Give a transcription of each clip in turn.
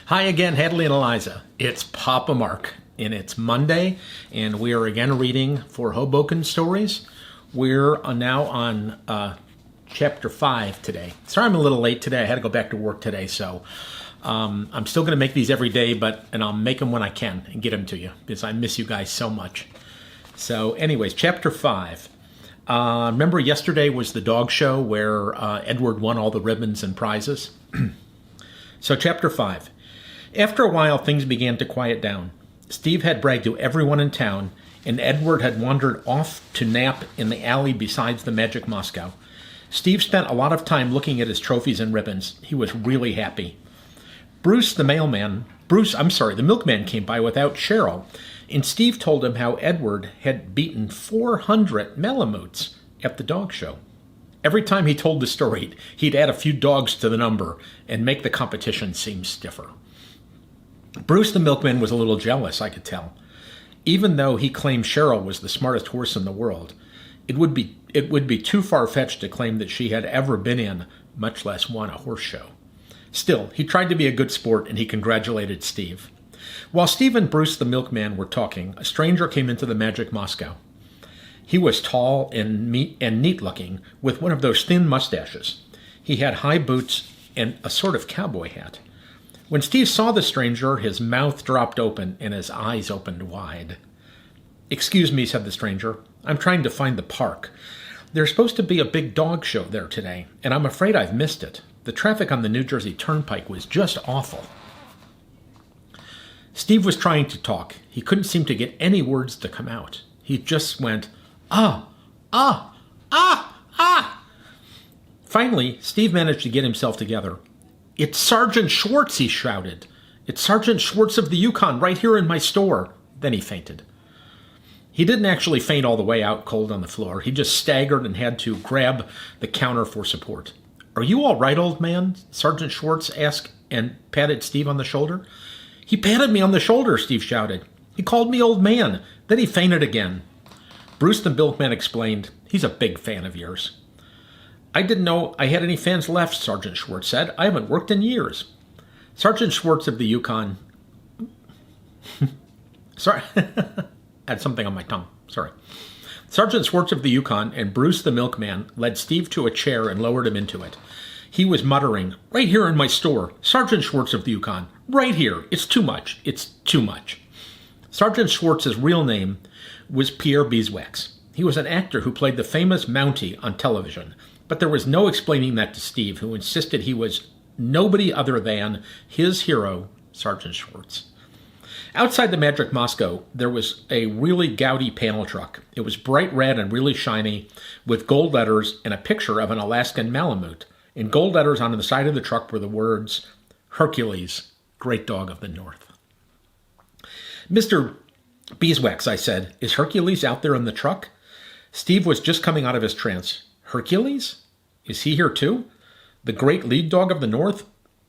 Hi again, Hadley and Eliza. It's Papa Mark, and it's Monday, and we are again reading for Hoboken stories. We're now on chapter 5 today. Sorry I'm a little late today. I had to go back to work today, so I'm still going to make these every day, and I'll make them when I can and get them to you because I miss you guys so much. So anyways, chapter 5. Remember yesterday was the dog show where Edward won all the ribbons and prizes? So chapter 5. After a while, things began to quiet down. Steve had bragged to everyone in town, and Edward had wandered off to nap in the alley beside the Magic Moscow. Steve spent a lot of time looking at his trophies and ribbons. He was really happy. The milkman came by without Cheryl, and Steve told him how Edward had beaten 400 Malamutes at the dog show. Every time he told the story, he'd add a few dogs to the number and make the competition seem stiffer. Bruce the milkman was a little jealous, I could tell. Even though he claimed Cheryl was the smartest horse in the world, it would be too far-fetched to claim that she had ever been in, much less won a horse show. Still, he tried to be a good sport, and he congratulated Steve. While Steve and Bruce the milkman were talking, a stranger came into the Magic Moscow. He was tall and neat-looking, with one of those thin mustaches. He had high boots and a sort of cowboy hat. When Steve saw the stranger, his mouth dropped open and his eyes opened wide. "Excuse me," said the stranger. "I'm trying to find the park. There's supposed to be a big dog show there today, and I'm afraid I've missed it. The traffic on the New Jersey Turnpike was just awful." Steve was trying to talk. He couldn't seem to get any words to come out. He just went, "Ah, ah, ah, ah." Finally, Steve managed to get himself together. "It's Sergeant Schwartz," he shouted. "It's Sergeant Schwartz of the Yukon right here in my store." Then he fainted. He didn't actually faint all the way out cold on the floor. He just staggered and had to grab the counter for support. "Are you all right, old man?" Sergeant Schwartz asked and patted Steve on the shoulder. "He patted me on the shoulder," Steve shouted. "He called me old man. Then he fainted again." Bruce the milkman explained, "He's a big fan of yours." "I didn't know I had any fans left," Sergeant Schwartz said. "I haven't worked in years." Sergeant Schwartz of the Yukon... Sorry, I had something on my tongue. Sorry. Sergeant Schwartz of the Yukon and Bruce the milkman led Steve to a chair and lowered him into it. He was muttering, "Right here in my store. Sergeant Schwartz of the Yukon. Right here. It's too much. It's too much." Sergeant Schwartz's real name was Pierre Beeswax. He was an actor who played the famous Mountie on television, but there was no explaining that to Steve, who insisted he was nobody other than his hero, Sergeant Schwartz. Outside the Magic Moscow, there was a really gaudy panel truck. It was bright red and really shiny, with gold letters and a picture of an Alaskan Malamute. In gold letters on the side of the truck were the words, "Hercules, great dog of the North." "Mr. Beeswax," I said, "is Hercules out there in the truck?" Steve was just coming out of his trance. "Hercules? Is he here too? The great lead dog of the North?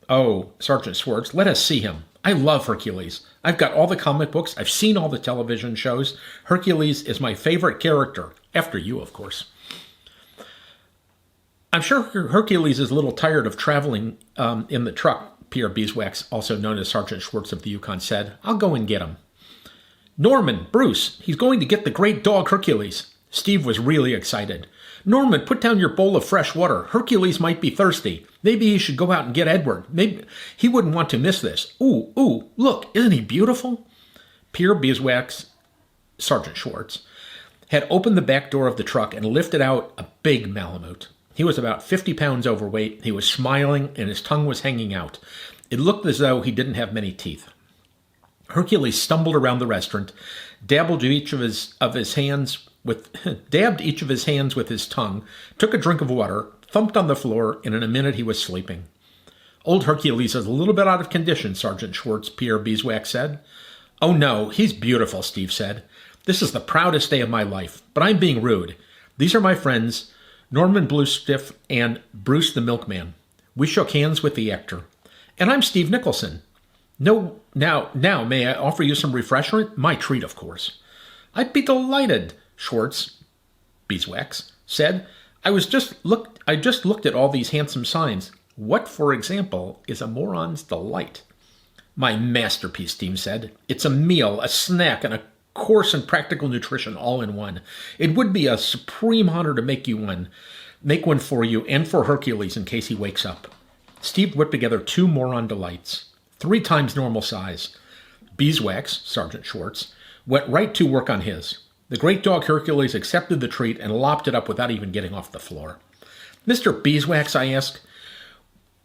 Oh, Sergeant Schwartz, let us see him. I love Hercules. I've got all the comic books. I've seen all the television shows. Hercules is my favorite character, after you, of course." "I'm sure Hercules is a little tired of traveling in the truck," Pierre Beeswax, also known as Sergeant Schwartz of the Yukon, said. "I'll go and get him." "Norman, Bruce, he's going to get the great dog Hercules." Steve was really excited. "Norman, put down your bowl of fresh water. Hercules might be thirsty. Maybe he should go out and get Edward. Maybe he wouldn't want to miss this. Ooh, look, isn't he beautiful?" Pierre Beeswax, Sergeant Schwartz, had opened the back door of the truck and lifted out a big Malamute. He was about 50 pounds overweight. He was smiling, and his tongue was hanging out. It looked as though he didn't have many teeth. Hercules stumbled around the restaurant, dabbed each of his hands with his tongue, took a drink of water, thumped on the floor, and in a minute he was sleeping. "Old Hercules is a little bit out of condition, Sergeant Schwartz," Pierre Beeswax said. "Oh no, he's beautiful," Steve said. "This is the proudest day of my life, but I'm being rude. These are my friends, Norman Bluestiff and Bruce the milkman." We shook hands with the actor. "And I'm Steve Nicholson. No, now, may I offer you some refreshment? My treat, of course." "I'd be delighted," Schwartz, Beeswax, said. I just looked at all these handsome signs. What, for example, is a moron's delight?" My masterpiece, Steve said. It's a meal, a snack, and a course in practical nutrition all in one. It would be a supreme honor to make one for you and for Hercules in case he wakes up. Steve whipped together 2 moron delights, 3 times normal size. Beeswax, Sergeant Schwartz, went right to work on his. The great dog Hercules accepted the treat and lopped it up without even getting off the floor. Mr. Beeswax, I asked,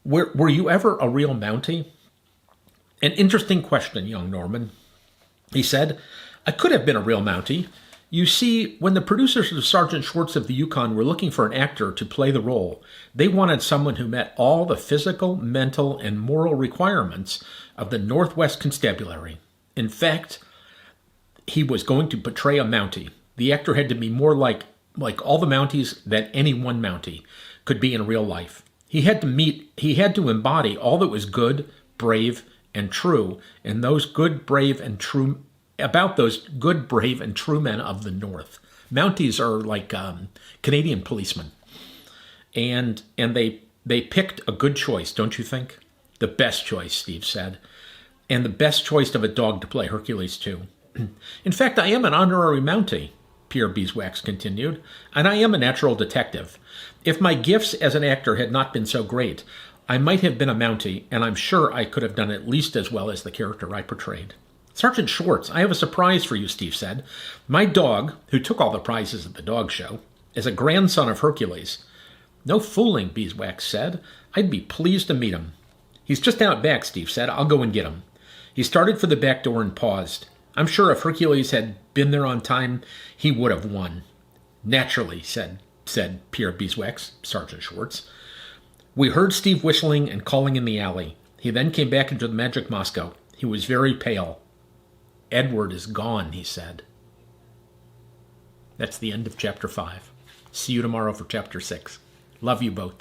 were you ever a real Mountie? An interesting question, young Norman. He said, I could have been a real Mountie. You see, when the producers of Sergeant Schwartz of the Yukon were looking for an actor to play the role, they wanted someone who met all the physical, mental, and moral requirements of the Northwest Constabulary. In fact, he was going to portray a Mountie. The actor had to be more like all the Mounties that any one Mountie could be in real life. He had to embody all that was good, brave, and true, and those good, brave, and true men of the North. Mounties are like Canadian policemen, and they picked a good choice, don't you think? The best choice, Steve said, and the best choice of a dog to play Hercules too. In fact, I am an honorary Mountie, Pierre Beeswax continued, and I am a natural detective. If my gifts as an actor had not been so great, I might have been a Mountie, and I'm sure I could have done at least as well as the character I portrayed. Sergeant Schwartz, I have a surprise for you, Steve said. My dog, who took all the prizes at the dog show, is a grandson of Hercules. No fooling, Beeswax said. I'd be pleased to meet him. He's just out back, Steve said. I'll go and get him. He started for the back door and paused. I'm sure if Hercules had been there on time, he would have won. Naturally, said Pierre Beeswax, Sergeant Schwartz. We heard Steve whistling and calling in the alley. He then came back into the Magic Moscow. He was very pale. Edward is gone, he said. That's the end of chapter 5. See you tomorrow for chapter 6. Love you both.